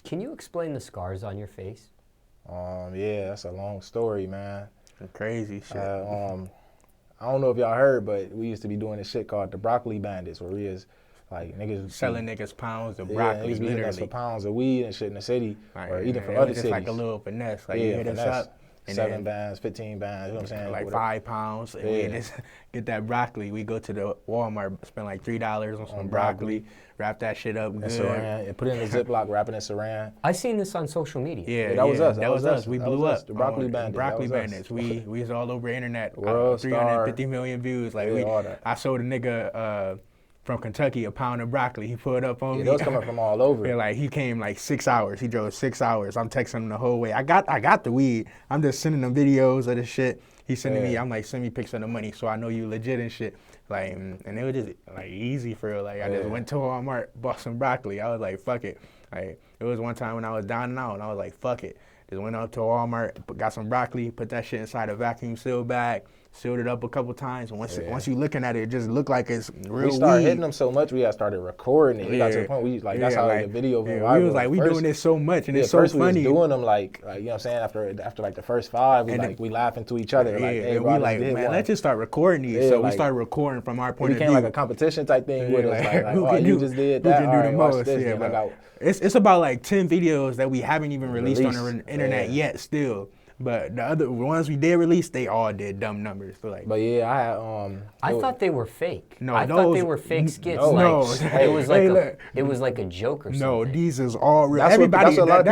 Can you explain the scars on your face? Yeah, that's a long story, man. Crazy shit. I don't know if y'all heard, but we used to be doing this shit called the broccoli bandits, where we is like niggas selling niggas pounds of broccoli, niggas be hitting us for pounds of weed and shit in the city, or eating from other cities. Just like a little finesse, like you hit us up. 7 bands, 15 bands, you know what I'm saying? Like 5 pounds, and we just get that broccoli. We go to the Walmart, spend like $3 on some broccoli, wrap that shit up good. Saran, and put it in a Ziploc, wrap it in saran. I seen this on social media. Yeah, that was us. That was us. We blew up. The broccoli bandits. Broccoli bandits. We was all over the internet. World 350 million views. Like all that. I sold a nigga from Kentucky a pound of broccoli. He put it up on me. Those coming from all over. Yeah, like he came like 6 hours. He drove 6 hours. I'm texting him the whole way. I got the weed. I'm just sending him videos of the shit. He's sending me. I'm like, send me pics of the money so I know you legit and shit. Like, and it was just like easy for real. Like I just went to Walmart, bought some broccoli. I was like, fuck it. Like it was one time when I was down and out, and I was like, fuck it. Just went up to Walmart, got some broccoli, put that shit inside a vacuum seal bag, sealed it up a couple times. And once you looking at it, it just looked like it's real. We started weed. hitting them so much, we had started recording it. We got to the point we like that's how the video went viral. We was like, we doing this so much, and it's so funny. funny. We was doing them like you know what I'm saying. After like the first 5, we laughing to each other. Like, hey, bro, we like, man, let's just start recording these. So we started recording from our point of view. It became like a competition type thing with us. Like, who can you just did that. Who can do the most? Yeah, it's about like 10 videos that we haven't even released on the internet yet still. But the other ones we did release, they all did dumb numbers. So like, but yeah, I thought they were fake. No, I thought they were fake skits. It was like a joke or something. No, these is all real. That's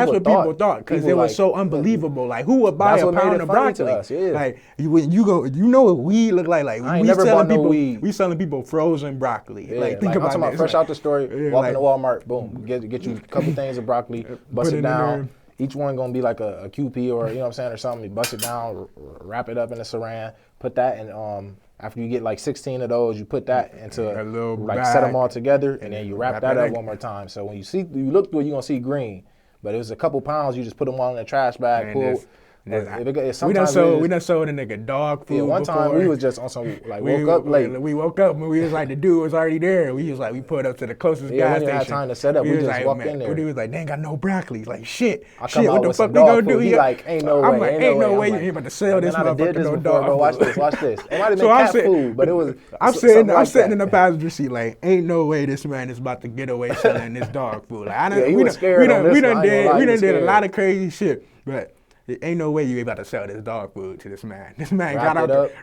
what people thought because it was so unbelievable. Like, who would buy a pound of broccoli? Like, when you go, you know what weed look like? Like, I ain't never bought no weed. We selling people frozen broccoli. Yeah, like, think about I'm talking about fresh out the store, walk into Walmart, boom, get you a couple things of broccoli, bust it down. Each one gonna be like a QP or you know what I'm saying or something. You bust it down, wrap it up in a saran, put that in. After you get like 16 of those, you put that into a little like bag, set them all together, and then you wrap that up one more time. So when you look through it, you are gonna see green, but it was a couple pounds. You just put them all in a trash bag, pull. We done sold a nigga dog food. Yeah, one before. time we was just on some woke up late. We woke up and we was like the dude was already there. We was like we pulled up to the closest gas station. We didn't have time to set up. We just walked in there. We was like they ain't got no broccoli. Like shit. What the fuck we gonna do? He like ain't no way. I'm like ain't no way you ain't about to sell this motherfucker no dog food. Watch this. It might have been cat food, but it was. I'm sitting in the passenger seat like ain't no way this man is about to get away selling this dog food. Like we done did a lot of crazy shit, but. Ain't no way you about to sell this dog food to this man. This man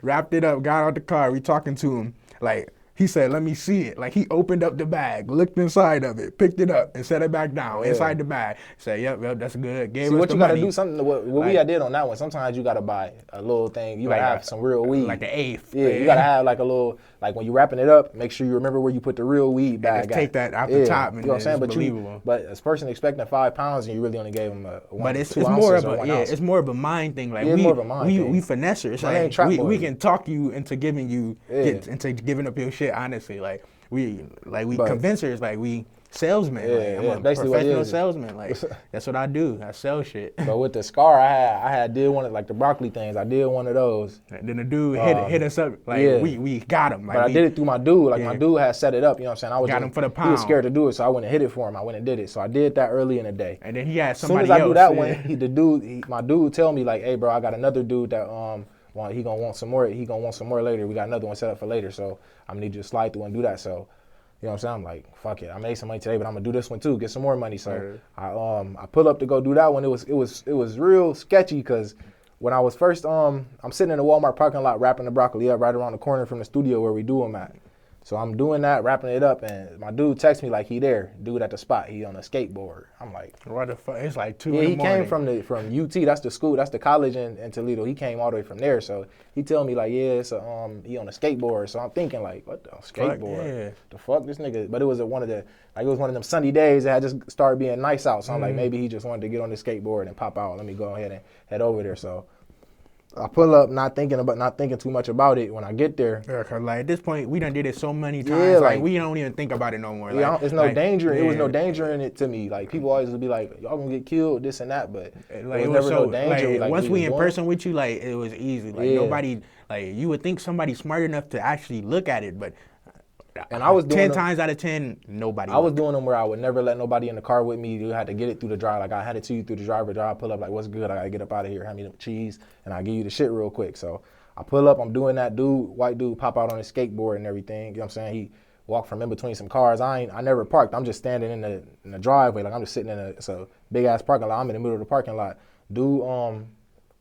wrapped it up, got out the car. We talking to him. Like, he said, let me see it. Like, he opened up the bag, looked inside of it, picked it up, and set it back down inside the bag. Said, yep, that's good. Gave us what the you money. Gotta do something. What we did on that one, sometimes you gotta buy a little thing. You gotta have some real weed. Like the eighth. Yeah, you gotta have like a little, like when you wrapping it up, make sure you remember where you put the real weed bag. Take that out the top. You know what I'm saying? But as a person expecting 5 pounds and you really only gave him but it's more of a mind thing. Like more of a mind thing. We finessers. Like, we can talk you into giving you into giving up your shit honestly. Like we convincers, like we salesmen. I'm a professional salesman. Like that's what I do. I sell shit. But with the scar, I did one of like the broccoli things. I did one of those. And then the dude hit us up. Like we got him. Like, but I did it through my dude. Like my dude had set it up. You know what I'm saying? I was got him for the pound. He was scared to do it, so I went and hit it for him. I went and did it. So I did that early in the day. And then he had somebody else. As soon as I do that one, my dude tell me like, hey bro, I got another dude that he gonna want some more. He gonna want some more later. We got another one set up for later. So I'm gonna need you to slide through and do that. So. You know what I'm saying? I'm like, fuck it. I made some money today, but I'm gonna do this one too, get some more money. So I pull up to go do that one. It was real sketchy because when I was first I'm sitting in the Walmart parking lot wrapping the broccoli up right around the corner from the studio where we do them at. So I'm doing that, wrapping it up, and my dude texts me like he there, dude at the spot. He on a skateboard. I'm like, what the fuck? It's like 2 in the morning. Yeah, he came from UT. That's the school. That's the college in Toledo. He came all the way from there. So he tell me like, yeah, it's he on a skateboard. So I'm thinking like, what the skateboard? The fuck this nigga? But it was one of them sunny days that had just started being nice out. So I'm like, maybe he just wanted to get on the skateboard and pop out. Let me go ahead and head over there. So. I pull up not thinking too much about it when I get there. Yeah, cause like at this point we done did it so many times. Yeah, like we don't even think about it no more. Yeah, it's no danger. It was no danger in it to me. Like people always would be like, y'all gonna get killed, this and that, but like, it was never no danger. Like once we in person with you, like it was easy. Like nobody, like you would think somebody smart enough to actually look at it, but And I was doing 10 them, times out of 10, nobody. I was doing them where I would never let nobody in the car with me. You had to get it through the drive. Like I had it to you through the driver. I pull up like, what's good? I gotta get up out of here. Hand me the cheese, and I give you the shit real quick. So I pull up. I'm doing that. White dude, pop out on his skateboard and everything. You know what I'm saying? He walked from in between some cars. I never parked. I'm just standing in the driveway. Like I'm just sitting it's a big ass parking lot. I'm in the middle of the parking lot. Dude,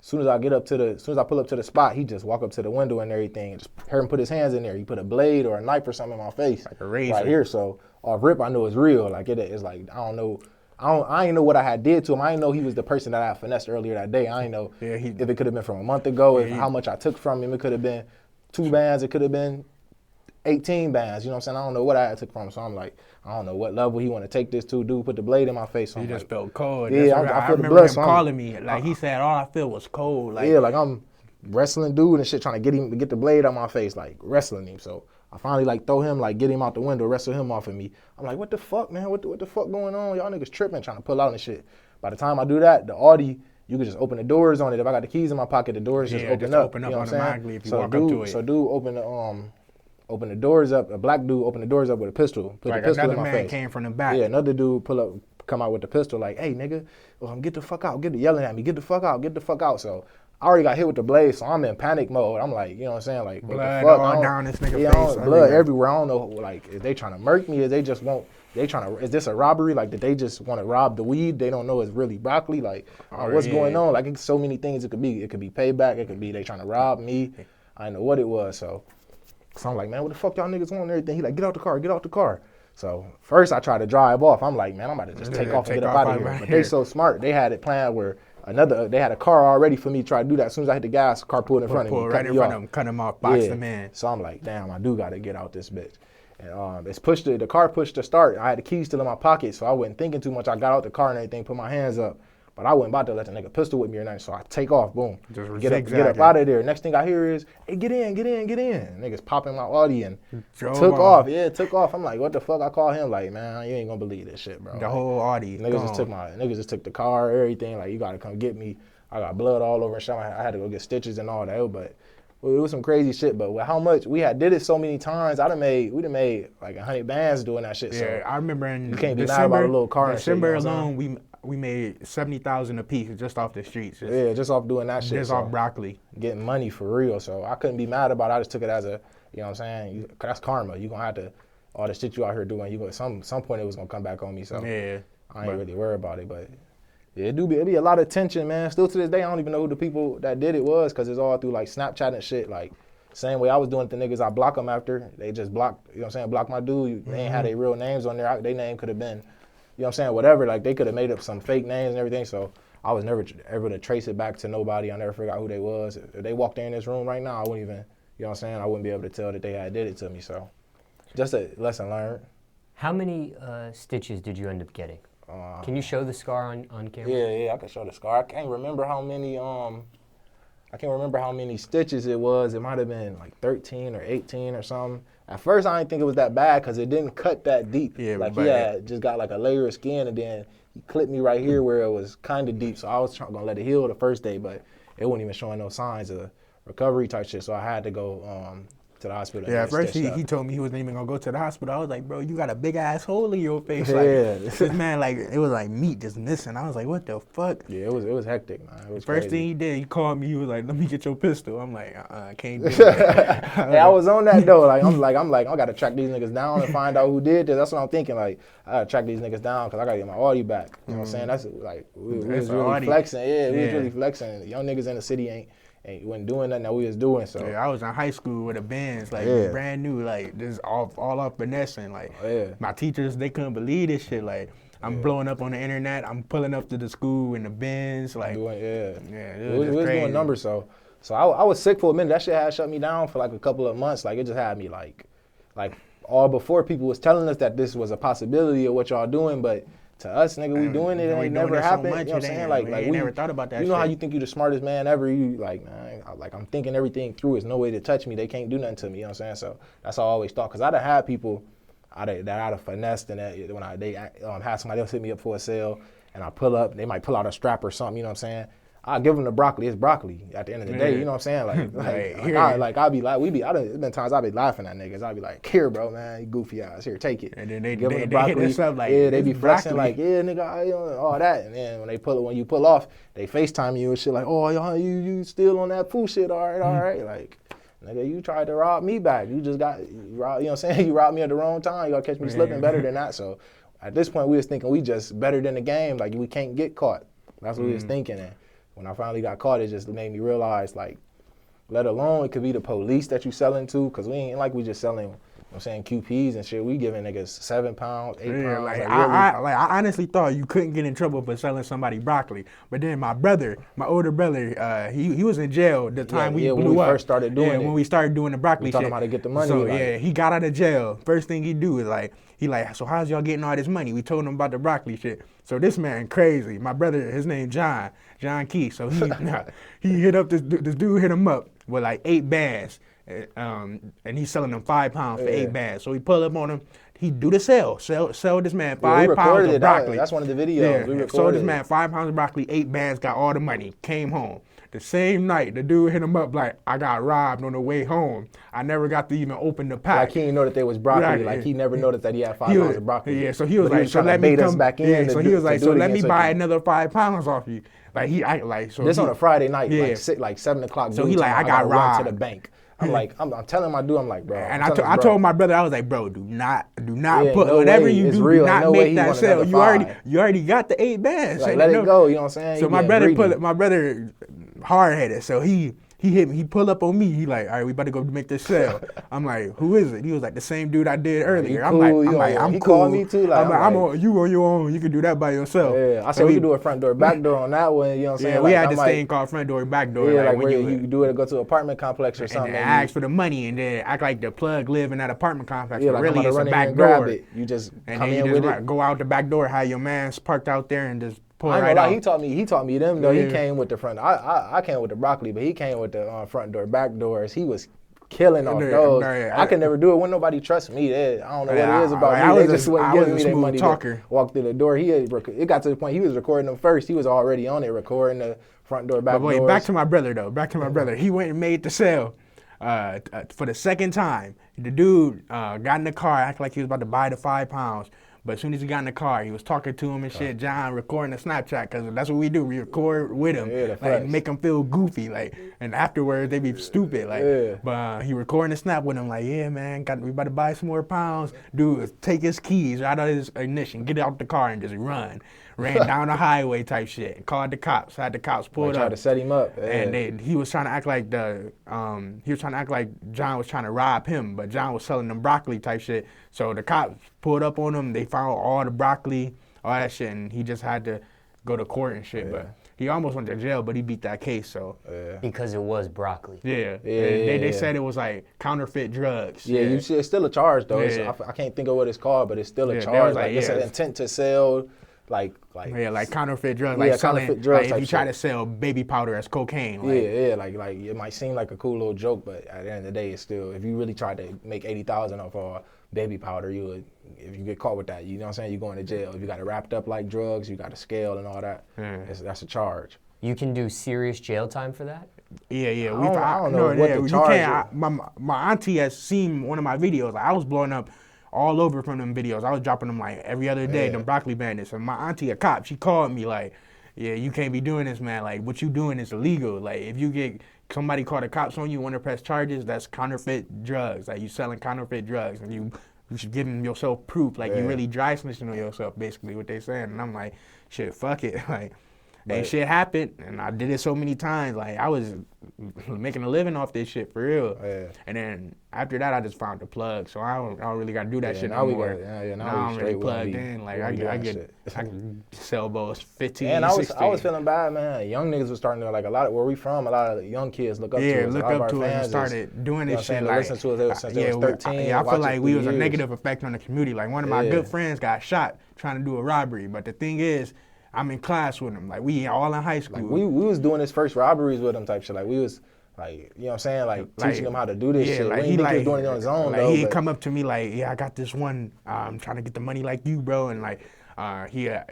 as soon as I pull up to the spot, he just walk up to the window and everything. And just heard him put his hands in there. He put a blade or a knife or something in my face, like a razor, right here. So off rip, I know it's real. Like it's like I don't know. I ain't know what I had did to him. I didn't know he was the person that I finessed earlier that day. I didn't know if it could have been from a month ago, how much I took from him. It could have been 2 bands. It could have been 18 bands. You know what I'm saying? I don't know what I took from him. So I'm like, I don't know what level he want to take this to. Dude put the blade in my face. So you just felt cold. Yeah, I feel the remember blood. him calling me. Like he said, all I feel was cold. Like, yeah, like I'm wrestling dude and shit, trying to get the blade out my face, like wrestling him. So I finally like throw him, like get him out the window, wrestle him off of me. I'm like, what the fuck, man? What the fuck going on? Y'all niggas tripping, trying to pull out and shit. By the time I do that, the Audi, you can just open the doors on it. If I got the keys in my pocket, the doors just open up. Open up, you know automatically if you walk dude, up to it. So dude open the doors up. A black dude opened the doors up with a pistol. Put like the pistol another in my man face. came from the back. Yeah, another dude come out with the pistol like, hey nigga, get the fuck out. Yelling at me, get the fuck out. So I already got hit with the blade, so I'm in panic mode. I'm like, you know what I'm saying? Like, what blood the fuck? all down this nigga face. Blood everywhere. I don't know, like, is they trying to murk me? Is this a robbery? Like, did they just want to rob the weed? They don't know it's really broccoli? Like, what's going on? Like, it's so many things it could be. It could be payback. It could be they trying to rob me. I didn't know what it was, so I'm like, man, what the fuck y'all niggas want and everything? He like, get out the car. So first I tried to drive off. I'm like, man, I'm about to just take off and get up out of here. But they so smart. They had it planned where they had a car already for me to try to do that. As soon as I hit the gas, the car pulled in front of me. Right in front of him, cut him off, box the man. So I'm like, damn, I do got to get out this bitch. And the car pushed to start. I had the keys still in my pocket, so I wasn't thinking too much. I got out the car and everything, put my hands up. But I wasn't about to let the nigga pistol with me or nothing, so I take off, boom. Get up out of there. Next thing I hear is, hey, get in. Niggas popping my Audi and took off. Yeah, took off. I'm like, what the fuck? I call him like, man, you ain't gonna believe this shit, bro. The whole Audi. Niggas just took the car, everything. Like, you gotta come get me. I got blood all over and shit. I had to go get stitches and all that, but it was some crazy shit. But with how much we did it so many times, we done made like 100 bands doing that shit. Yeah, so I remember in you can't be mad about a little car. December and shit, alone, we made 70,000 a piece just off the streets. Just off doing that shit. Just off broccoli. Getting money for real. So I couldn't be mad about it. I just took it as a, you know what I'm saying? That's karma. You gonna have to, all the shit you out here doing, some point it was gonna come back on me. So yeah, I ain't really worried about it. But yeah, it be a lot of tension, man. Still to this day, I don't even know who the people that did it was, because it's all through like Snapchat and shit. Like, same way I was doing it to niggas, I block them after. They just blocked, you know what I'm saying, block my dude. They ain't had their real names on there. Their name could have been, you know what I'm saying, whatever. Like, they could have made up some fake names and everything. So I was never ever to trace it back to nobody. I never figured out who they was. If they walked in this room right now, I wouldn't even, you know what I'm saying, I wouldn't be able to tell that they had did it to me. So just a lesson learned. How many stitches did you end up getting? Can you show the scar on camera? Yeah, I can show the scar. I can't remember how many stitches it was. It might have been like 13 or 18 or something. At first, I didn't think it was that bad because it didn't cut that deep. Yeah, like he had just got like a layer of skin, and then he clipped me right here where it was kind of deep. So I was gonna let it heal the first day, but it wasn't even showing no signs of recovery type shit. So I had to go to the hospital. Yeah, at first he told me he wasn't even gonna go to the hospital. I was like, bro, you got a big ass hole in your face. Like, this man, like, it was like meat just missing. I was like, what the fuck? Yeah, it was hectic, man. It was First crazy. thing he did, he called me. He was like, let me get your pistol. I'm like, I can't do that. Hey, I was on that though. Like, I'm like, I gotta track these niggas down and find out who did this. That's what I'm thinking. Like, I gotta track these niggas down because I gotta get my Audi back. You know what I'm saying? That's like, we was really flexing. Yeah, we was really flexing. Young niggas in the city wasn't doing nothing that we was doing. So yeah, I was in high school with a Benz, like brand new, like this all off finessing. Like my teachers, they couldn't believe this shit. Like I'm blowing up on the internet. I'm pulling up to the school in the Benz. Like we was doing numbers. So I was sick for a minute. That shit had shut me down for like a couple of months. Like it just had me like all before people was telling us that this was a possibility of what y'all doing, but to us, nigga, we doing it. It ain't never happened. So you know what I'm saying? Like we never thought about that. You know how you think you the smartest man ever? You like, man, I'm thinking everything through. There's no way to touch me. They can't do nothing to me. You know what I'm saying? So that's how I always thought. Cause I'd have had people that I'd have finessed and that when they had somebody else hit me up for a sale and I pull up, they might pull out a strap or something. You know what I'm saying? I give them the broccoli. It's broccoli at the end of the day. You know what I'm saying? It's been times I be laughing at niggas. I be like, here, bro, man, you goofy ass. Here, take it. And then they give them the broccoli. broccoli. Hit us up like, they be flexing broccoli. like, yeah, nigga, all that. And then when you pull off, they FaceTime you and shit like, oh, you still on that poo shit? All right. Like, nigga, you tried to rob me back. You just got, you know what I'm saying? You robbed me at the wrong time. You gotta catch me slipping better than that. So at this point, we was thinking we just better than the game. Like, we can't get caught. That's what we was thinking. And when I finally got caught, it just made me realize, like, let alone it could be the police that you selling to, because we ain't like we just selling, you know what I'm saying, QPs and shit. We giving niggas 7 pounds, 8 pounds. Like, really. I honestly thought you couldn't get in trouble for selling somebody broccoli. But then my older brother, he was in jail the time we blew when we up. first started doing it. When we started doing the broccoli we shit. taught him how to get the money. So he got out of jail. First thing he do is like, so how's y'all getting all this money? We told him about the broccoli shit. So this man crazy. My brother, his name John Key. So he hit up this dude hit him up with like 8 bands. And he's selling them 5 pounds for 8 bands. So he pull up on him. He do the sell this man 5 pounds of broccoli. That's one of the videos. We recorded sold this man 5 pounds of broccoli, 8 bands, got all the money, came home. The same night, the dude hit him up like, I got robbed on the way home. I never got to even open the pack. Like he didn't know that there was broccoli. Like he never noticed that he had 5 pounds of broccoli. Yeah, so he was like, so let me come back in. So he was like, so let me buy another 5 pounds off you. Like this on a Friday night, like 7 o'clock. So he like, I got robbed to the bank. I'm like, I'm telling my dude, I'm like, bro. And I told my brother, I was like, bro, do not put whatever you do, do not make that sale. You already got the 8 bands. Like, let it go, you know what I'm saying? So my brother hard headed. So he hit me, he pulled up on me. He like, all right, we about to go make this sale. I'm like, who is it? He was like, the same dude I did earlier. I'm cool. He called me too. Like, you on your own. You can do that by yourself. Yeah, I said we could do a front door, back door on that one. You know what I'm saying? Yeah, we had this thing called front door, back door. Yeah, like where you do it to go to an apartment complex or something. And ask for the money and then act like the plug live in that apartment complex. Yeah, but like really it's a back door. You just and come then in with it. Go out the back door, have your man's parked out there and just pull I right know, out. He taught me them though. Yeah. He came with the front. I came with the broccoli, but he came with the front door, back doors. He was killing off those. I could never do it. Wouldn't nobody trust me. I don't know what it is about me. They just wouldn't give me that money to walk through the door. It got to the point he was recording them first. He was already on it, recording the front door, back doors. Back to my brother though. Back to my brother. He went and made the sale for the second time. The dude got in the car, acted like he was about to buy the 5 pounds. But as soon as he got in the car, he was talking to him and shit. John recording the Snapchat, because that's what we do. We record with him, like make him feel goofy, like. And afterwards, they be stupid, like. But he recording the Snap with him, like, yeah, man, we about to buy some more pounds. Dude, take his keys out of his ignition, get out the car, and just run. Ran down the highway type shit. And called the cops. Had the cops pulled up. Tried to set him up. And he was trying to act like John was trying to rob him, but John was selling them broccoli type shit. So the cops pulled up on him. They found all the broccoli, all that shit, and he just had to go to court and shit. But he almost went to jail, but he beat that case. So because it was broccoli. They said it was like counterfeit drugs. You see, it's still a charge though. I can't think of what it's called, but it's still a charge. Like it's an intent to sell. Like counterfeit drugs. Like selling, counterfeit drugs. Like if you try to sell baby powder as cocaine. Like it might seem like a cool little joke, but at the end of the day, it's still. If you really tried to make $80,000 off baby powder, you would. If you get caught with that, you know what I'm saying, you're going to jail. If you got it wrapped up like drugs, you got a scale and all that. That's a charge. You can do serious jail time for that? Yeah. I don't know what the charge is. My auntie has seen one of my videos. I was blowing up all over from them videos. I was dropping them like every other day, them broccoli bandits. And my auntie, a cop, she called me like, yeah, you can't be doing this, man. Like, what you doing is illegal. Like, if you get somebody call the cops on you, want to press charges, that's counterfeit drugs. Like, you selling counterfeit drugs. And you should give yourself proof. Like, you really dry snitching on yourself, basically, what they saying. And I'm like, shit, fuck it. Like, and shit happened, and I did it so many times. Like, I was making a living off this shit for real. And then after that, I just found the plug. So I don't really got to do that shit no more. Now I'm really plugged in. Like, I can sell both 15, and 16. I was feeling bad, man. Young niggas was starting to, like, a lot of where we from, a lot of young kids look up to us. Look up to us and started doing this shit. Like, listen to us since they was 13. I feel like we was a negative effect on the community. Like, one of my good friends got shot trying to do a robbery. But the thing is, I'm in class with him. Like, we all in high school. Like, we was doing his first robberies with him type shit. Like, we was, like, you know what I'm saying? Like teaching him how to do this shit. Like, he was doing it on his own, though. He'd come up to me like, yeah, I got this one. I'm trying to get the money like you, bro. And, like,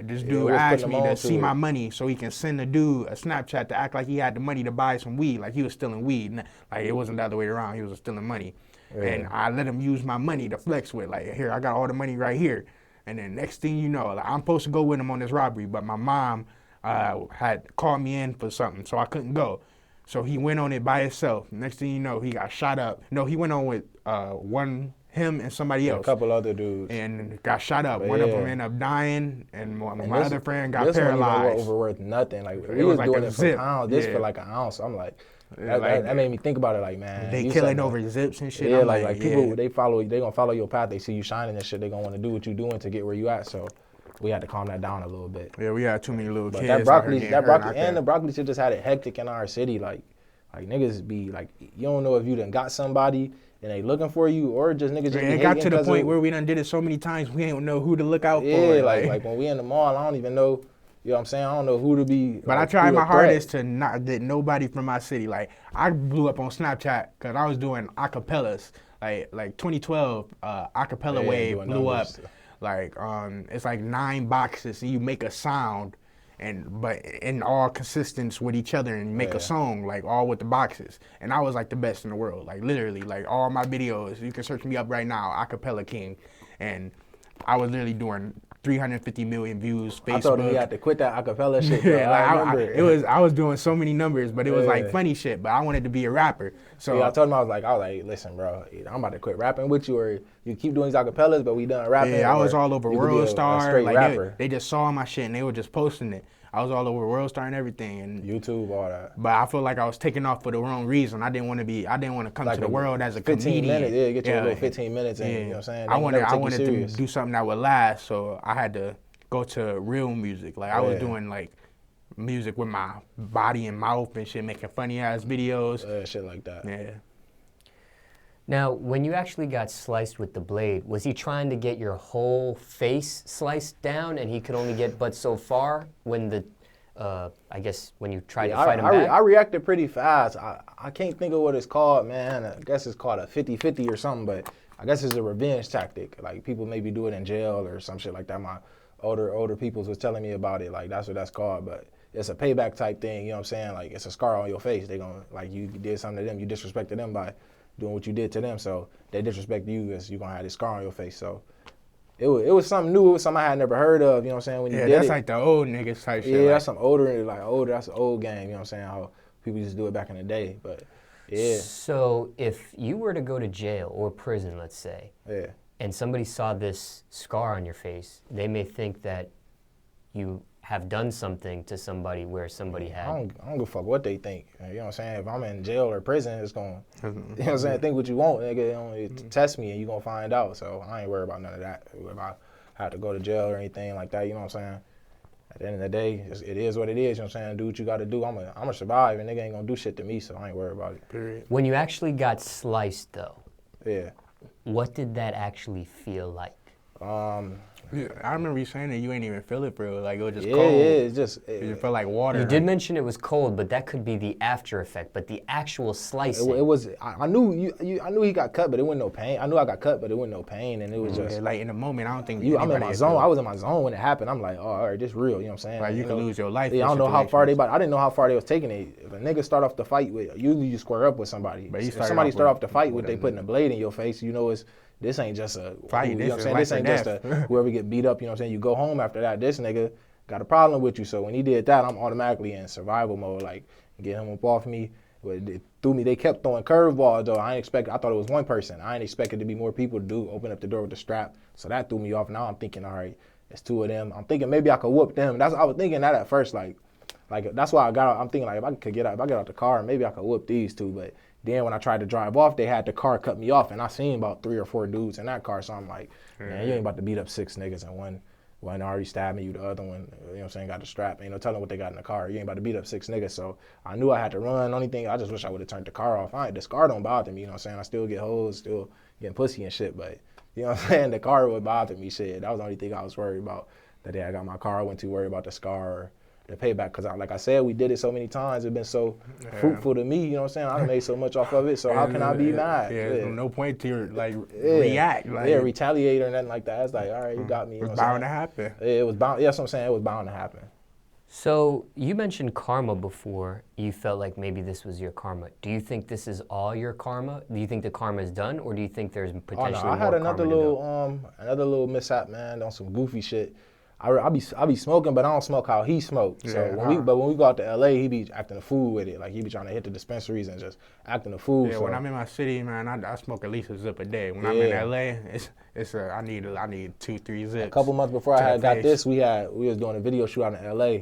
This dude asked me to see my money so he can send the dude a Snapchat to act like he had the money to buy some weed, like he was stealing weed. Like it wasn't the other way around, he was stealing money. Yeah. And I let him use my money to flex with, like, here, I got all the money right here. And then next thing you know, like, I'm supposed to go with him on this robbery, but my mom had called me in for something, so I couldn't go. So he went on it by himself. Next thing you know, he got shot up. No, he went on with him and somebody else. A couple other dudes. And got shot up. One of them ended up dying, and my other friend got paralyzed. This one over worth nothing. Like, he was like doing it for pounds, this for like an ounce. I'm like, that made me think about it, like, man. They killing over zips and shit. Yeah, like people, they gonna follow your path. They see you shining and shit. They gonna want to do what you doing to get where you at. So we had to calm that down a little bit. Yeah, we had too many little kids. That broccoli shit just had it hectic in our city. Like niggas be like, you don't know if you done got somebody and they looking for you, or just niggas just be hating. It got to the point where we done did it so many times, we ain't know who to look out for. Yeah, like when we in the mall, I don't even know, you know what I'm saying? I don't know who to be. But I tried my hardest to not get nobody from my city. Like, I blew up on Snapchat because I was doing acapellas. Like 2012, acapella wave blew up. Like, it's like 9 boxes, and you make a sound, but in all consistent with each other, and make a song, like, all with the boxes. And I was like the best in the world, like literally, like all my videos, you can search me up right now, Acapella King, and I was literally doing 350 million views. Facebook. I told him he had to quit that acapella shit. Bro. I was doing so many numbers, but it was like funny shit. But I wanted to be a rapper. So I told him I was like, listen, bro, I'm about to quit rapping with you, or you keep doing these acapellas, but we done rapping. Yeah, I was all over World Star. Like they just saw my shit and they were just posting it. I was all over World Star and everything, and YouTube, all that. But I feel like I was taking off for the wrong reason. I didn't want to come to the world as a 15 comedian. Minutes, get you a little 15 minutes in, you know what I'm saying? I wanted to do something that would last, so I had to go to real music. Like, I was doing like music with my body and mouth and shit, making funny ass videos. Shit like that. Yeah. Now, when you actually got sliced with the blade, was he trying to get your whole face sliced down, and he could only get but so far when the, I guess, when you tried to fight him back? I reacted pretty fast. I can't think of what it's called, man. I guess it's called a 50-50 or something, but I guess it's a revenge tactic. Like, people maybe do it in jail or some shit like that. My older peoples was telling me about it. Like, that's what that's called, but it's a payback type thing, you know what I'm saying? Like, it's a scar on your face. They gonna, like, you did something to them, you disrespected them by doing what you did to them, so they disrespect you as you gonna have this scar on your face. So it was something new, it was something I had never heard of, you know what I'm saying, when you did that's it. like the old niggas type shit. Yeah, that's some older, that's an old game, you know what I'm saying, how people used to do it back in the day, but yeah. So if you were to go to jail or prison, let's say, and somebody saw this scar on your face, they may think that you have done something to somebody where somebody had. I don't give a fuck what they think. You know what I'm saying? If I'm in jail or prison, it's going to, you know what I'm saying? Think what you want, nigga. Only test me and you going to find out. So I ain't worried about none of that. If I have to go to jail or anything like that, you know what I'm saying? At the end of the day, it is what it is, you know what I'm saying? Do what you got to do. I'm going to survive, and nigga ain't going to do shit to me, so I ain't worried about it. Period. When you actually got sliced, though, what did that actually feel like? I remember you saying that you ain't even feel it, bro. Like, it was just cold. Yeah, it just felt like water. You did mention it was cold, but that could be the after effect. But the actual slicing. It was. I knew I knew he got cut, but it wasn't no pain. I knew I got cut, but it wasn't no pain, and it was just like in the moment. I don't think I'm in my zone. I was in my zone when it happened. I'm like, oh, all right, this real. You know what I'm saying? Like, you can lose your life. Yeah, I don't know how far I didn't know how far they was taking it. If a nigga start off the fight with, usually you square up with somebody. But if somebody start off the fight with they putting a blade in your face, you know this ain't just a fight. You know what I'm saying? This ain't just a whoever get beat up, you know what I'm saying? You go home after that. This nigga got a problem with you. So when he did that, I'm automatically in survival mode, like, get him up off me. But through me, they kept throwing curveballs though. I thought it was one person. I ain't expected to be more people to open up the door with the strap. So that threw me off. Now I'm thinking, all right, it's 2 of them. I'm thinking maybe I could whoop them. I was thinking that at first, like that's why I got out. I'm thinking, like, if I get out the car, maybe I could whoop these 2. But then when I tried to drive off, they had the car cut me off, and I seen about 3 or 4 dudes in that car. So I'm like, man, you ain't about to beat up 6 niggas, and one already stabbed me, the other one, you know what I'm saying, got the strap. Ain't no telling what they got in the car. You ain't about to beat up 6 niggas. So I knew I had to run. Only thing, I just wish I would have turned the car off. The scar don't bother me, you know what I'm saying? I still get hoes, still getting pussy and shit, but you know what I'm saying? The car would bother me, shit. That was the only thing I was worried about. That day I got my car, I wasn't too worried about the scar or payback. Cause like I said, we did it so many times. It's been so fruitful to me. You know what I'm saying? I done made so much off of it. So how can I be mad? Yeah, there's no point to react. Like, retaliate or nothing like that. It's like, all right, you got me. You know it's bound to happen. It was bound. Yeah, that's what I'm saying. It was bound to happen. So you mentioned karma before. You felt like maybe this was your karma. Do you think this is all your karma? Do you think the karma is done, or do you think there's potentially more karma? I had another little mishap, man, on some goofy shit. I be smoking, but I don't smoke how he smoked. So when we go out to LA, he be acting a fool with it. Like he be trying to hit the dispensaries and just acting a fool. Yeah, so. When I'm in my city, man, I smoke at least a zip a day. When I'm in LA, I need 2-3 zips. A couple months before I had got this, we was doing a video shoot out in LA.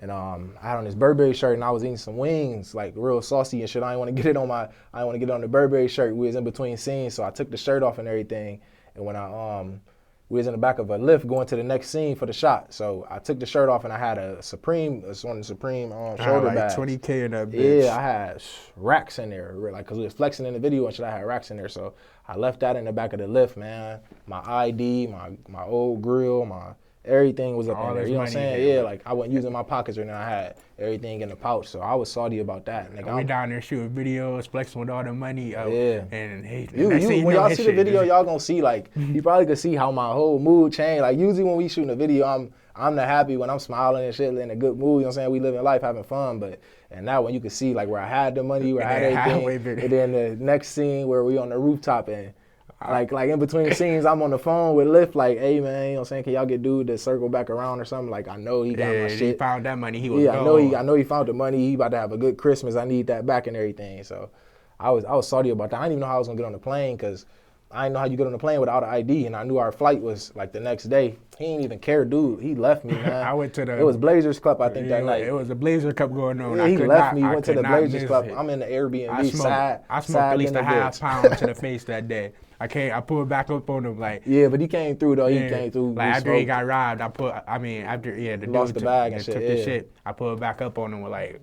And I had on this Burberry shirt, and I was eating some wings, like real saucy and shit. I didn't want to get it on the Burberry shirt. We was in between scenes, so I took the shirt off and everything. And when we was in the back of a lift going to the next scene for the shot, so I took the shirt off and I had one of the Supreme shoulder bags. $20K in that bitch. Yeah, I had racks in there, like, cause we was flexing in the video and shit. I had racks in there, so I left that in the back of the lift, man. My ID, my old grill, everything was up in there. You know what I'm saying? Yeah, like I wasn't using my pockets or nothing. I had everything in the pouch, so I was salty about that. Like, we down there shooting videos, flexing with all the money. And when y'all see the video, y'all gonna see, like, you probably could see how my whole mood changed. Like usually when we shooting a video, I'm the happy when I'm smiling and shit, in a good mood. You know what I'm saying? We living life, having fun. And now when you can see like where I had the money, where I had everything, and then the next scene where we on the rooftop and. Like in between scenes, I'm on the phone with Lyft, like, hey man, you know what I'm saying? Can y'all get dude to circle back around or something? Like I know he got my shit. He found that money. He was I know he found the money. He about to have a good Christmas. I need that back and everything. So I was salty about that. I didn't even know how I was gonna get on the plane because I didn't know how you get on the plane without an ID, and I knew our flight was like the next day. He didn't even care, dude. He left me, man. I went to it was Blazers Club, I think, that night. It was a Blazer Cup going on. Yeah, he left me, went to the Blazers Club. I'm in the Airbnb. I smoked at least a half pound to the face that day. I pulled back up on him like. Yeah, but he came through though. He came through. Like after he got robbed, the lost the bag and shit. Took the shit. I pulled back up on him with like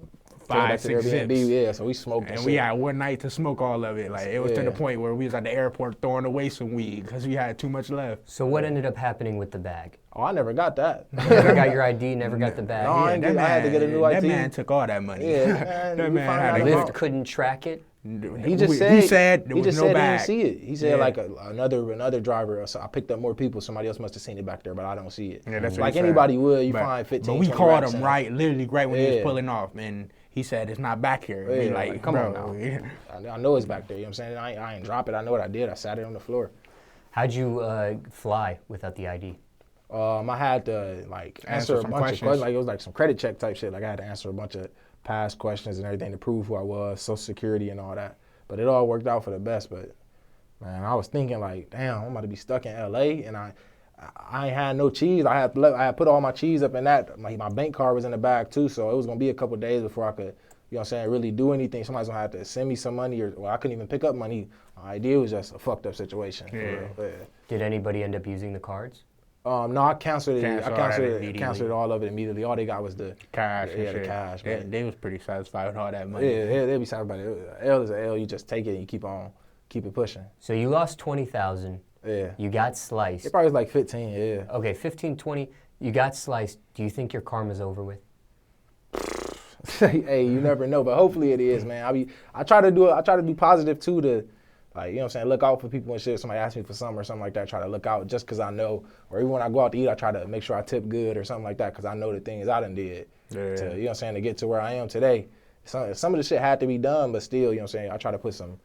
5-6 zips. Yeah, so we smoked. And we had one night to smoke all of it. Like it was to the point where we was at the airport throwing away some weed because we had too much left. So what ended up happening with the bag? Oh, I never got that. Never got your ID, never got the bag. No, I had to get a new ID. That man took all that money. Yeah, that man had Lyft couldn't track it. He just said there was no bag. He didn't see it. He said like another driver. So I picked up more people. Somebody else must have seen it back there, but I don't see it. Yeah, that's like anybody would. You find 15. But we called him literally right when he was pulling off, and he said it's not back here. Yeah, like come on now. Yeah. I know it's back there. You know what I'm saying? I ain't drop it. I know what I did. I sat it on the floor. How'd you fly without the ID? I had to like answer a bunch of questions. Like it was like some credit check type shit. Like I had to answer a bunch of past questions and everything to prove who I was, Social Security and all that. But it all worked out for the best. But man, I was thinking like, damn, I'm about to be stuck in LA, and I ain't had no cheese. I had put all my cheese up in that. My bank card was in the bag too, so it was gonna be a couple days before I could, you know what I'm saying, really do anything. Somebody's gonna have to send me some money, or I couldn't even pick up money. My idea was just a fucked up situation. Yeah. Did anybody end up using the cards? No, I canceled it. Canceled all of it immediately. All they got was the cash. The cash. They was pretty satisfied with all that money. Yeah, they be satisfied. L is an L. You just take it and you keep it pushing. So you lost 20,000. Yeah. You got sliced. It probably was like 15. Yeah. Okay, 15, 20. You got sliced. Do you think your karma's over with? Hey, you never know, but hopefully it is, man. I try to do positive too, to, like, you know what I'm saying, look out for people and shit. If somebody asks me for something or something like that, I try to look out just because I know. Or even when I go out to eat, I try to make sure I tip good or something like that because I know the things I done did to, you know what I'm saying, to get to where I am today. Some of the shit had to be done, but still, you know what I'm saying, I try to put some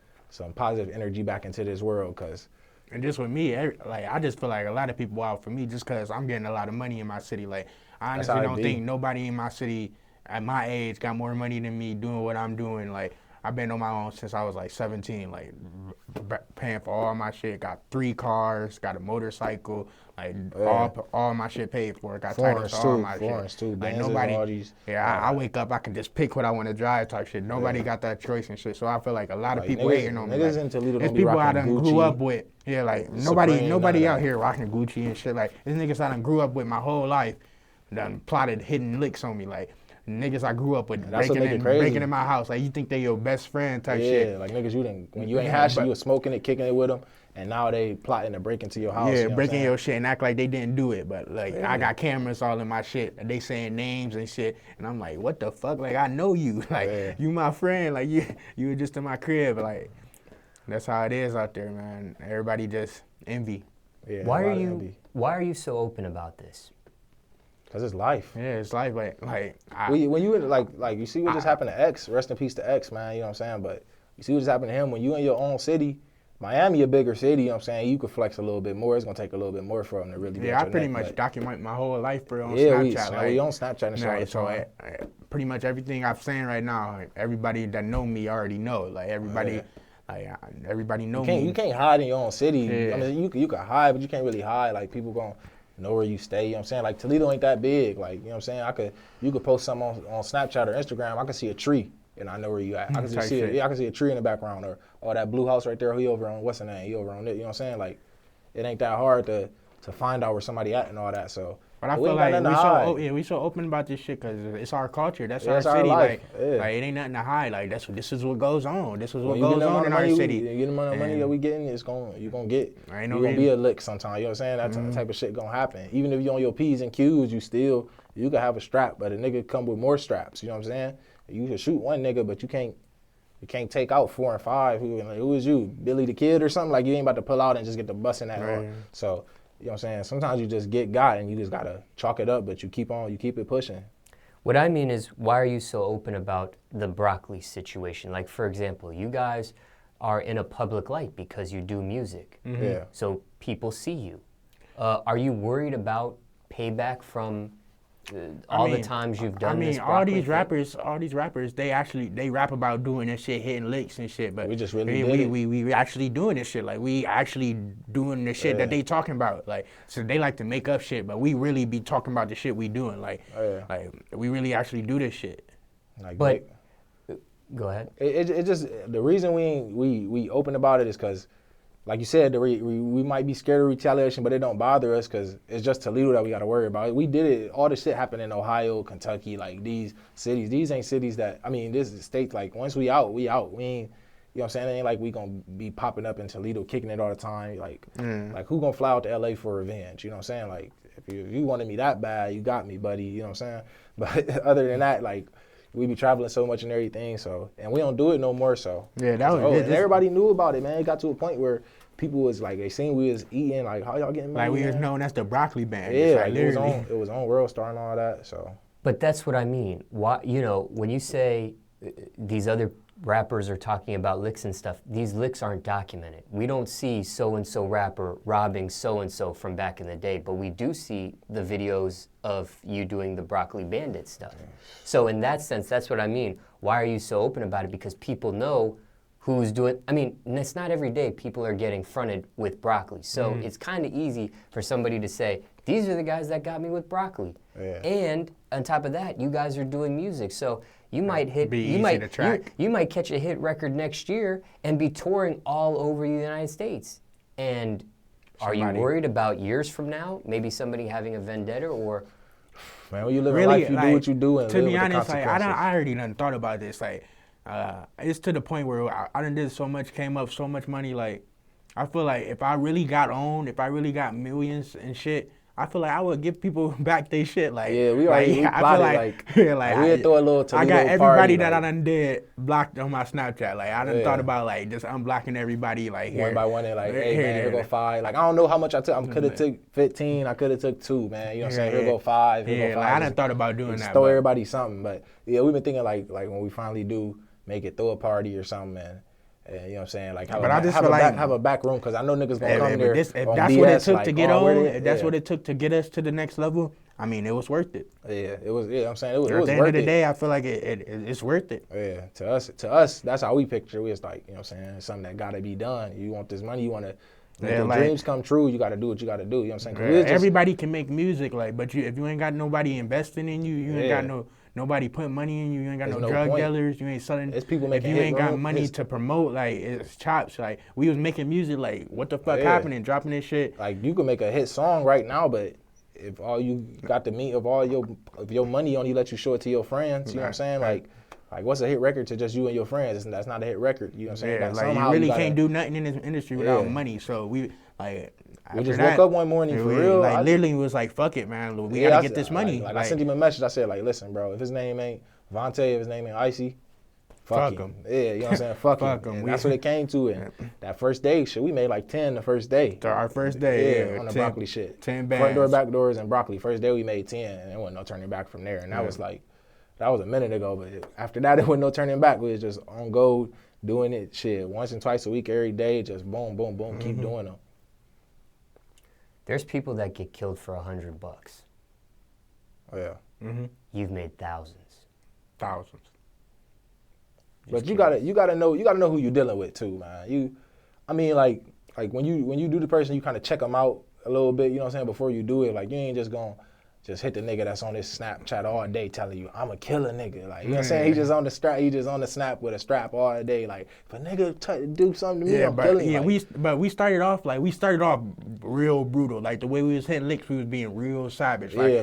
positive energy back into this world because. And just with me, like, I just feel like a lot of people out for me just because I'm getting a lot of money in my city. Like, I honestly don't think nobody in my city at my age got more money than me doing what I'm doing. Like, I've been on my own since I was like 17, like paying for all my shit. Got 3 cars, got a motorcycle, like all my shit paid for. Got titles to all my shit. Too. Like nobody, I wake up, I can just pick what I want to drive type shit. Nobody got that choice and shit. So I feel like a lot of people hating on me. Niggas in Toledo there's people I done grew up with. Yeah, like nobody out here rocking Gucci and shit. Like there's niggas I done grew up with my whole life, done plotted hidden licks on me. Like niggas I grew up with breaking in my house. Like you think they your best friend type shit. Yeah, like niggas when you ain't had shit, you was smoking it, kicking it with them, and now they plotting to break into your house. Yeah, you know breaking your shit and act like they didn't do it, but like I got cameras all in my shit. They saying names and shit, and I'm like, what the fuck? Like I know you, like you my friend, like you were just in my crib, like that's how it is out there, man. Everybody just envy. Yeah, Why are you so open about this? Cause it's life. Yeah, it's like When you in like you see what just happened to X. Rest in peace to X, man. You know what I'm saying? But you see what just happened to him when you in your own city. Miami a bigger city, you know what I'm saying? You could flex a little bit more. It's gonna take a little bit more for him to really. Yeah, I pretty much document my whole life, bro, on Snapchat. We on Snapchat and shit. Right, so pretty much everything I'm saying right now, like, everybody that know me already know. Like everybody, everybody know me. You can't hide in your own city. Yeah. I mean, you can hide, but you can't really hide. Like people gonna know where you stay. You know what I'm saying? Like Toledo ain't that big. Like you know what I'm saying? You could post something on Snapchat or Instagram. I can see a tree. And I know where you at. I can just see it. Yeah, I can see a tree in the background or that blue house right there. He over on what's the name? He over on it. You know what I'm saying? Like, it ain't that hard to find out where somebody at and all that. So, but I feel like we so open about this shit because it's our culture. That's our city. Life. Like it ain't nothing to hide. Like this is what goes on. This is what goes on in our city. You get the amount of money that we getting, you're gonna get. You're gonna be a lick sometime. You know what I'm saying? That type of shit gonna happen. Even if you on your P's and Q's, you can have a strap, but a nigga come with more straps. You know what I'm saying? You can shoot one nigga, but you can't take out 4 and 5. Who is you? Billy the Kid or something? Like you ain't about to pull out and just get the bus in that hard. So, you know what I'm saying? Sometimes you just get got and you just gotta chalk it up, but you keep it pushing. What I mean is, why are you so open about the broccoli situation? Like, for example, you guys are in a public light because you do music. Mm-hmm. Yeah. So people see you. Are you worried about payback from the times you've done this? All these rappers, they rap about doing this shit, hitting licks and shit. But we just really we actually doing this shit. Like we actually doing the shit that they talking about. Like so they like to make up shit, but we really be talking about the shit we doing. Like we really actually do this shit. But go ahead. It just the reason we open about it is because. Like you said, we might be scared of retaliation, but it don't bother us because it's just Toledo that we got to worry about. We did it. All this shit happened in Ohio, Kentucky, like these cities. These ain't cities that, this is states, like once we out. We ain't, you know what I'm saying? It ain't like we going to be popping up in Toledo, kicking it all the time. Like who going to fly out to LA for revenge? You know what I'm saying? Like, if you wanted me that bad, you got me, buddy. You know what I'm saying? But other than that, like, we be traveling so much and everything, and we don't do it no more, so. Yeah, that was and everybody knew about it, man. It got to a point where people was like, they seen we was eating, like, how y'all getting money? Like, we was known as the broccoli band. Yeah, like, it was on World Star and all that, so. But that's what I mean. Why, when you say these other rappers are talking about licks and stuff, these licks aren't documented. We don't see so-and-so rapper robbing so-and-so from back in the day, but we do see the videos of you doing the broccoli bandit stuff. So in that sense, that's what I mean. Why are you so open about it? Because people know who's doing, it's not every day people are getting fronted with broccoli. So it's kind of easy for somebody to say, these are the guys that got me with broccoli. Yeah. And on top of that, you guys are doing music. So you might you might catch a hit record next year and be touring all over the United States. And are you worried about years from now, maybe somebody having a vendetta or? Man, when you live life, you do what you do and to live be with honest, the consequences. I already done thought about this. Like, it's to the point where I done did so much, came up so much money. Like, I feel like if I really got owned, if I really got millions and shit, I feel like I would give people back their shit. Like, yeah, we already plotted, we'd throw a little Toledo I got everybody party, that I done did blocked on my Snapchat. Like, I done thought about like just unblocking everybody. Like one by one, and like, hey man, here go 5. Like, I don't know how much I took. I could have took 15. I could have took 2, man. You know what I'm saying? Here go 5. Here go 5. Like, I done thought about doing that. Throw everybody something, but yeah, we've been thinking like when we finally do make it, throw a party or something, man. You know what I'm saying? Like, have a back room, because I know niggas gonna come there. If that's what it took to get on, if that's what it took to get us to the next level, it was worth it. Yeah, it was. Yeah, I'm saying it was worth it. At the end of the day, I feel like it's worth it. Yeah, to us, that's how we picture it. It's like, you know what I'm saying? It's something that gotta be done. You want this money, you want to make your dreams come true. You gotta do what you gotta do. You know what I'm saying? Everybody can make music, like, but if you ain't got nobody investing in you, you ain't got nobody putting money in you. You ain't got no drug dealers. You ain't selling. It's people making. If you ain't got money to promote, like, it's chops. Like, we was making music. Like, what the fuck happening? Dropping this shit. Like, you can make a hit song right now, but if all you got the meat of all your money only let you show it to your friends, you know what I'm saying? Like, Like, what's a hit record to just you and your friends? That's not a hit record. You know what I'm saying? Yeah, like you really can't do nothing in this industry without money. So we just woke up one morning for real. Like literally was like, fuck it, man. We gotta get this money. Like I sent him a message. I said, like, listen, bro, if his name ain't Vante, if his name ain't Icee, fuck him. Yeah, you know what I'm saying? Fuck him. That's what it came to. And that first day, shit, we made like 10 the first day. So our first day, on the broccoli shit. 10 bands. Front door, back doors, and broccoli. First day we made 10, and there wasn't no turning back from there. And that was like, that was a minute ago. But after that, there wasn't no turning back. We was just on go, doing it, shit, once and twice a week, every day, just boom, boom, boom, keep doing them. There's people that get killed for $100. Oh yeah. You've made thousands. But you gotta know who you're dealing with too, man. Like when you do the person, you kind of check them out a little bit. You know what I'm saying? Before you do it, like you ain't just gonna just hit the nigga that's on this Snapchat all day telling you I'm a killer nigga. Like you know what I'm saying? He just on the strap. He just on the snap with a strap all day. Like if a nigga do something to me, I'm killing him. Yeah, we started off real brutal. Like the way we was hitting licks, we was being real savage. Like, yeah,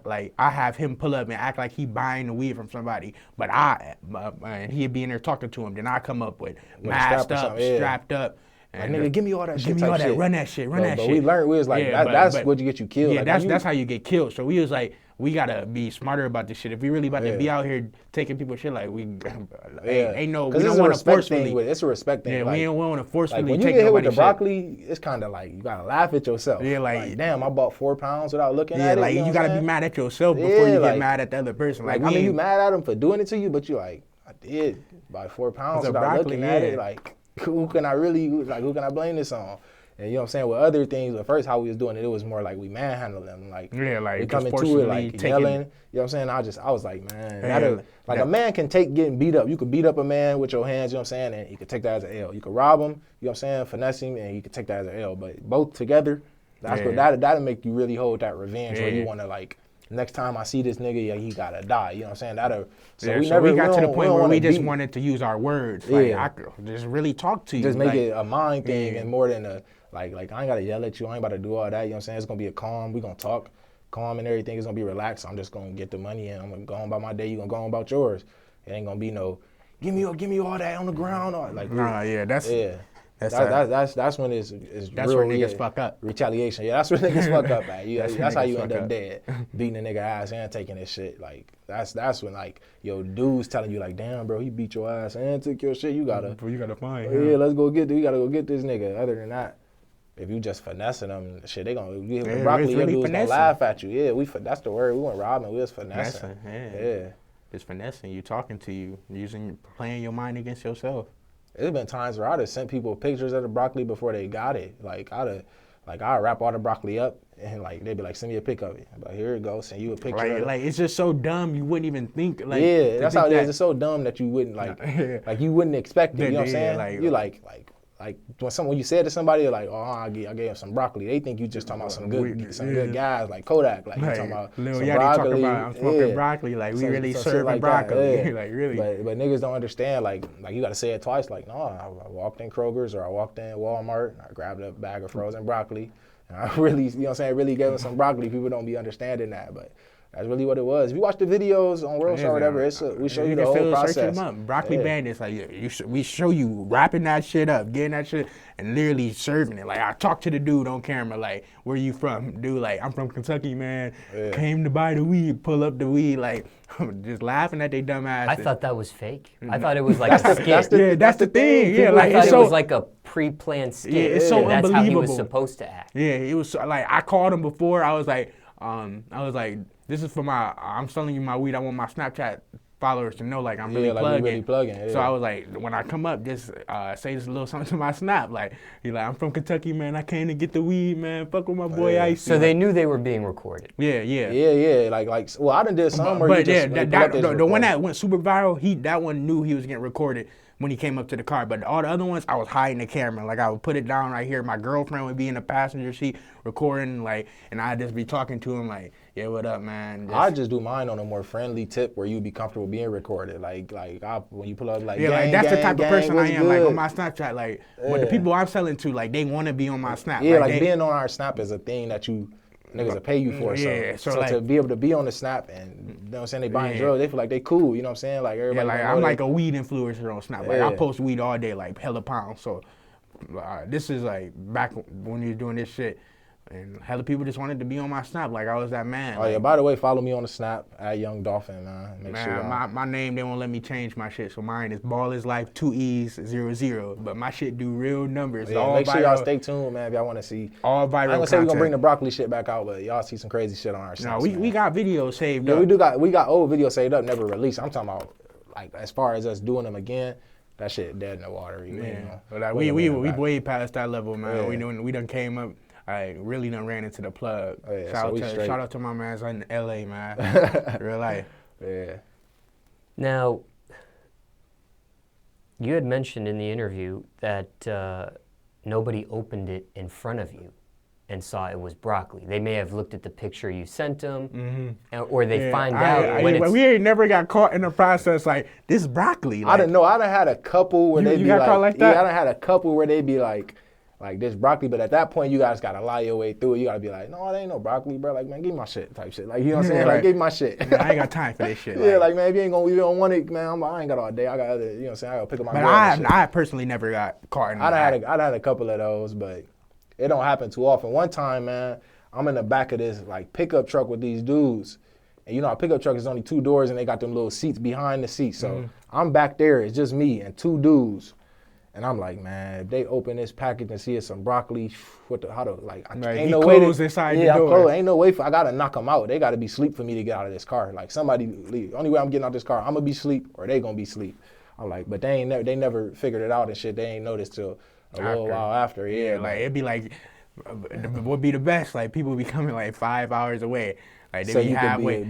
like I have him pull up and act like he buying the weed from somebody, but and he'd be in there talking to him. Then I come up with masked up, strapped up. Like, nigga, give me all that shit. Give me all that. Run that shit. But we learned, we was like, that's what you get you killed. Yeah, like, that's how you get killed. So we was like, we gotta be smarter about this shit. If we really about to be out here taking people's shit, like we ain't no. We don't want to forcefully. It's a respect thing. Yeah, we don't want to forcefully. Like when you get hit with the broccoli, it's kind of like you gotta laugh at yourself. Yeah, like damn, I bought 4 pounds without looking at it. Yeah, like you gotta be mad at yourself before you get mad at the other person. Like I mean, you mad at him for doing it to you, but you like, I did buy 4 pounds without looking at it. Like. Who can I blame this on? And you know what I'm saying? With other things, at first how we was doing it, it was more like we manhandle them. Like we come into it like yelling. You know what I'm saying? I was like, man, a man can take getting beat up. You could beat up a man with your hands, you know what I'm saying? And you could take that as an L. You could rob him, you know what I'm saying? Finesse him, and you could take that as an L. But both together, that'll make you really hold that revenge where you want to like, next time I see this nigga, he gotta die. You know what I'm saying? So we got to the point where we just wanted to use our words. Like, I just really talk to you. Just make it a mind thing and more than a, like I ain't gotta yell at you. I ain't about to do all that. You know what I'm saying? It's gonna be a calm. We gonna talk calm and everything. It's gonna be relaxed. I'm just gonna get the money and I'm gonna go on about my day. You gonna go on about yours. It ain't gonna be no, give me all that on the ground. Or like, that's when it's that's real, where niggas fuck up. Retaliation. Yeah, that's where niggas fuck up at. That's how you end up dead. Beating a nigga ass and taking his shit. Like that's when like dude's telling you like, damn bro, he beat your ass and took your shit. You gotta find him. Yeah, let's go get we gotta go get this nigga. Other than that, if you just finessing them, shit, they gonna broccoli really dudes gonna laugh at you. Yeah, that's the word. We weren't robbing, we was finessing. Yeah. It's finessing. You talking to you, playing your mind against yourself. There's been times where I'd have sent people pictures of the broccoli before they got it. Like I'd wrap all the broccoli up and like they'd be like, send me a pic of it. But here it goes, send you a picture. of it. Like it's just so dumb you wouldn't even think. Like yeah, that's how it is. It's so dumb that you wouldn't like you wouldn't expect it. You know what I'm saying? You like when you said to somebody like, oh, I gave him some broccoli, they think you just talking about some good guys like Kodak, like you talking about some broccoli. I'm smoking broccoli, like we really serving like broccoli, like really. But niggas don't understand, like you got to say it twice, like no, I walked in Kroger's or I walked in Walmart, I grabbed a bag of frozen broccoli, and I really, you know what I'm saying, really gave him some broccoli. People don't be understanding that, but. That's really what it was. If you watch the videos on World Star or whatever, we show you the whole process. Broccoli Bandits, like we show you wrapping that shit up, getting that shit, and literally serving it. Like I talked to the dude on camera, like, where you from? Dude, like, I'm from Kentucky, man. Yeah. Came to buy the weed, pull up the weed, like, just laughing at they dumb asses. I thought that was fake. I thought it was like a skit. That's the thing. Yeah, like I thought it was like a pre-planned skit. Yeah, it's so that's unbelievable. How he was supposed to act. Yeah, it was like I called him before. I was like, this is for I'm selling you my weed. I want my Snapchat followers to know, like, I'm really plugging. Yeah. So I was like, when I come up, just say this a little something to my Snap. Like, I'm from Kentucky, man. I came to get the weed, man. Fuck with my boy Icee. So they knew they were being recorded. Yeah. Like, well, I done did some where but the one that went super viral, that one knew he was getting recorded when he came up to the car. But all the other ones, I was hiding the camera. Like, I would put it down right here. My girlfriend would be in the passenger seat recording, like, and I'd just be talking to him, like, yeah, what up, man? I just do mine on a more friendly tip where you be comfortable being recorded. Like when you pull up, like, that's the type of person I am. Like, on my Snapchat, like, but the people I'm selling to, like, they want to be on my Snap. Yeah, like being on our Snap is a thing that you niggas will pay you for it. Yeah, So like, to be able to be on the Snap and, you know what I'm saying, they buying drugs, they feel like they cool, you know what I'm saying? Like everybody. Yeah, like I'm like a weed influencer on Snap. Like I post weed all day, like hella pounds. So this is like back when you was doing this shit. And hella people just wanted to be on my Snap, like I was that man. Oh like, yeah, by the way, follow me on the Snap at Young Dolphin, man. Make sure my name, they won't let me change my shit. So mine is Ball is Life 2 E's 00. But my shit do real numbers. Yeah, all make sure viral, y'all stay tuned, man, if y'all want to see. All viral. I ain't gonna say we're gonna bring the broccoli shit back out, but y'all see some crazy shit on our Snap. No, we got videos saved yeah, up. we got old videos saved up, never released. I'm talking about like as far as us doing them again, that shit dead in the water. But like we way past that level, man. Yeah. We done came up. I really done ran into the plug. Oh, yeah, Shout out to my man's in LA, man. Real life. Yeah. Now, you had mentioned in the interview that nobody opened it in front of you and saw it was broccoli. They may have looked at the picture you sent them, or they find out when it's... We ain't never got caught in the process like, this broccoli. Like, I didn't know. I done had a couple where they be got like... caught like that? Yeah, I done had a couple where they be like this broccoli, but at that point you guys gotta lie your way through it. You gotta be like, no, it ain't no broccoli, bro. Like, man, give me my shit type shit. Like, you know what I'm saying? Like, give me my shit. I ain't got time for this shit. Yeah, like, man, if you don't want it, man, I ain't got all day. I got other, you know what I'm saying? I gotta pick up my But I personally never got caught in that. I had a couple of those, but it don't happen too often. One time, man, I'm in the back of this like pickup truck with these dudes. And you know, a pickup truck is only 2 doors and they got them little seats behind the seats. So I'm back there, it's just me and 2 dudes. And I'm like, man, if they open this package and see it's some broccoli, ain't no way inside the door. Closed. Ain't no way I gotta knock them out. They gotta be asleep for me to get out of this car. Like somebody leave. Only way I'm getting out this car, I'm gonna be asleep or they gonna be asleep. I'm like, but they never figured it out and shit. They ain't noticed till a little while after. Yeah, like it'd be like, would be the best. Like people be coming like 5 hours away. Like they so be halfway,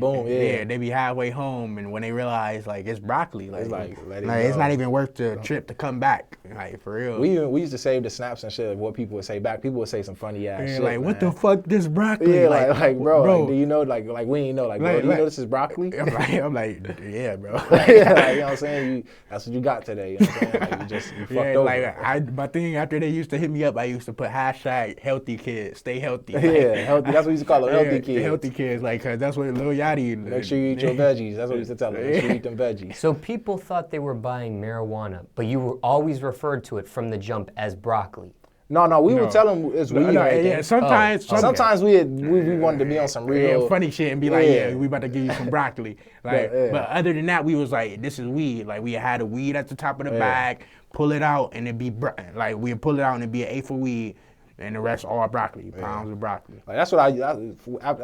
they be halfway home, and when they realize like it's broccoli, like, it's not even worth the trip to come back. Like for real. We used to save the snaps and shit of what people would say back. People would say some funny ass shit. Like, what the fuck this broccoli? Yeah, like bro, like, do you know like we ain't know, like bro, do you know this is broccoli? I'm like, yeah, bro. Like, you know what I'm saying? That's what you got today. You know what I'm saying? Like, you fucked over. My thing after they used to hit me up, I used to put hashtag healthy kids, stay healthy. Like, yeah, healthy. That's what we used to call them, healthy kids. Healthy kids, like, cause that's what Lil Yachty. Make sure you eat your veggies. That's what we used to tell them. Make sure you eat them veggies. So people thought they were buying marijuana, but you were always referred to it from the jump as broccoli. No, we would tell them it's weed. Yeah, sometimes we wanted to be on some real funny shit and be like, we about to give you some broccoli. Like, but other than that, we was like, this is weed. Like we had a weed at the top of the bag, pull it out, and it'd be like we pull it out and it'd be an eighth of weed. And the rest all broccoli, pounds of broccoli. Like that's what I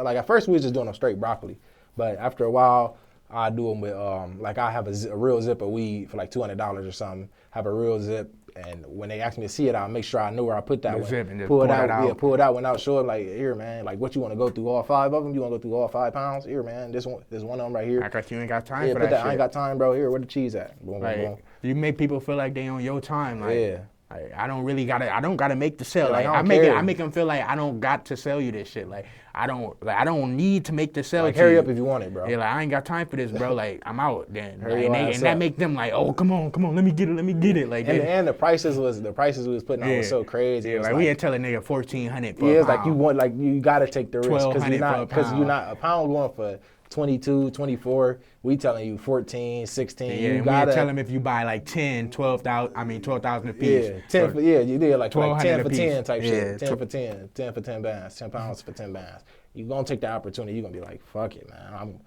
like. At first we was just doing them straight broccoli, but after a while I do them with like I have a real zip of weed for like $200 or something. Have a real zip, and when they ask me to see it, I'll make sure I know where I put that one. Zip and pull it out. Yeah, pull it out when I show it. Like here, man. Like what you want to go through all 5 of them? You want to go through all 5 pounds? Here, man. This one of them right here. I got you ain't got time for that shit. I ain't got time, bro. Here, where the cheese at? Boom, like, boom. You make people feel like they on your time. Like, yeah. I don't gotta make the sale. Like I make them feel like I don't got to sell you this shit. Like I don't need to make the sale. Like hurry up if you want it, bro. Yeah, like I ain't got time for this, bro. Like I'm out then. And that make them like, oh come on, let me get it. Like and the prices we was putting on was so crazy. Yeah, like we had tell a nigga $1,400 for a pound. It's like you gotta take the risk because you're not a pound going for 22, 24. We telling you 14, 16. Yeah, you gotta tell them if you buy like 10, 12,000. I mean 12,000 a piece. Yeah, 10 for you did like 10 for 10 type shit. 10 for 10 bands, 10 pounds for 10 bands. You gonna take the opportunity. You gonna be like, fuck it, man.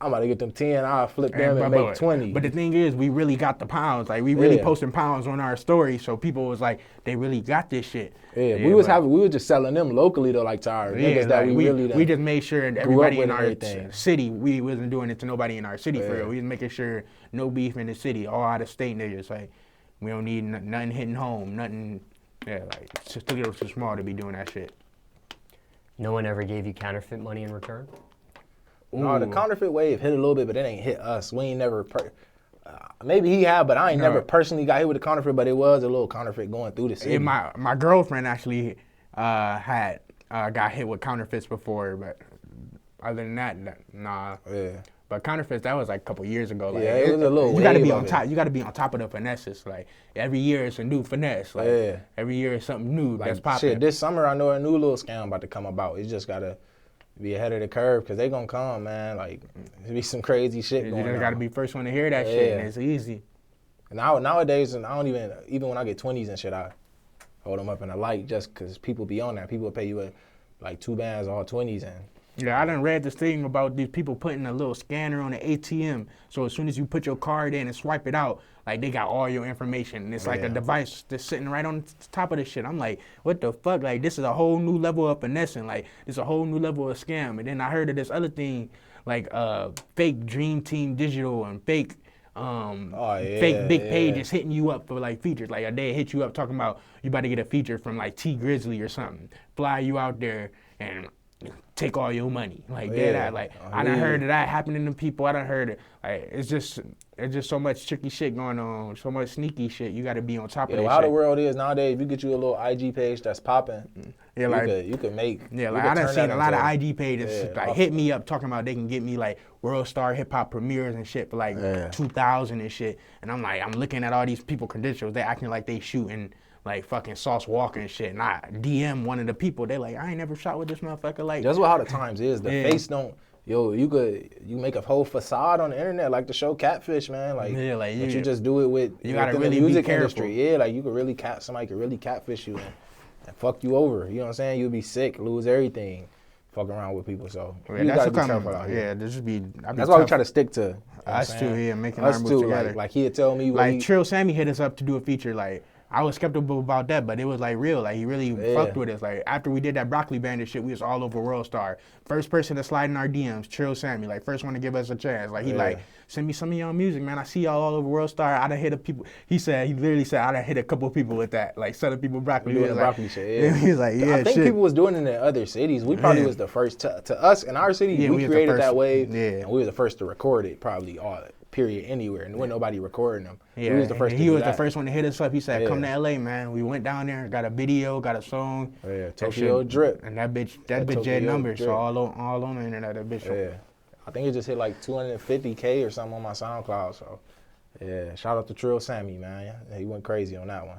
I'm about to get them 10. I'll flip them and make 20. But the thing is, we really got the pounds. Like we really posting pounds on our story, so people was like, they really got this shit. Yeah, we was just selling them locally though, like to our niggas that we just made sure everybody in our city. We wasn't doing it to nobody in our city for real. We was making sure no beef in the city. All out of state niggas. Like we don't need nothing hitting home. Nothing. Yeah, like it's just a little too small to be doing that shit. No one ever gave you counterfeit money in return? No, the counterfeit wave hit a little bit, but it ain't hit us. We ain't never, maybe he had, but I ain't never personally got hit with a counterfeit, but it was a little counterfeit going through the city. Yeah, my girlfriend actually had got hit with counterfeits before, but other than that, nah. Yeah. But counterfeits, that was like a couple years ago. Like, yeah, it was a little. You gotta be on top. You gotta be on top of the finesses. Like every year it's a new finesse. Like every year it's something new that's popping. Shit, this summer I know a new little scam about to come about. You just gotta be ahead of the curve because they gonna come, man. Like, there be some crazy shit going on. You just gotta be first one to hear that shit, and it's easy. And nowadays, and I don't even when I get 20s and shit, I hold them up in a light just because people be on that. People will pay you like 2 bands, all 20s, and yeah, I done read this thing about these people putting a little scanner on the ATM. So as soon as you put your card in and swipe it out, like they got all your information. And it's like a device that's sitting right on top of this shit. I'm like, what the fuck? Like, this is a whole new level of finessing. Like, this is a whole new level of scam. And then I heard of this other thing, like fake Dream Team Digital and fake fake big pages hitting you up for like features. Like they hit you up talking about you about to get a feature from like T Grizzly or something. Fly you out there and take all your money. Like that. Like I done heard of that happening to people. I done heard it. Like it's just so much tricky shit going on, so much sneaky shit. You got to be on top of that. How the world is nowadays, if you get you a little IG page that's popping, you could make. Yeah, like I done seen a lot of IG pages like hit me up talking about they can get me like World Star Hip Hop premieres and shit for like 2,000 and shit. And I'm like, I'm looking at all these people credentials. They acting like they shooting like fucking Sauce Walker and shit. And I DM one of the people. They like, I ain't never shot with this motherfucker. Like that's what how the times is. The face don't. You make a whole facade on the internet like the show Catfish, man. Like, but you just do it with you gotta really the music be careful. industry. Yeah, like you could really somebody could really catfish you and fuck you over. You know what I'm saying? You'll be sick, lose everything, fuck around with people. So you gotta be careful out here. That's why we try to stick to us two here, making our moves together. Like he'd tell me, like Trill Sammy hit us up to do a feature, like. I was skeptical about that, but it was like real. Like he really fucked with us. Like after we did that Broccoli Bandit shit, we was all over World Star. First person to slide in our DMs, Trill Sammy. Like first one to give us a chance. Like he like send me some of y'all music, man. I see y'all all over World Star. I done hit a people. He literally said I done hit a couple of people with that. Like selling people broccoli. Doing the broccoli shit. Yeah. He was like, I think people was doing it in other cities. We probably was the first to us in our city. We created that wave, and we were the first to record it. Probably all period anywhere, and there wasn't nobody recording them. Yeah, he was the first. He was the first one to hit us up. He said, "Come to LA, man." We went down there, got a video, got a song. Yeah, Tokyo Drip, and that bitch had numbers, so all on the internet, that bitch. Yeah, I think it just hit like 250K or something on my SoundCloud. So, yeah, shout out to Trill Sammy, man. He went crazy on that one.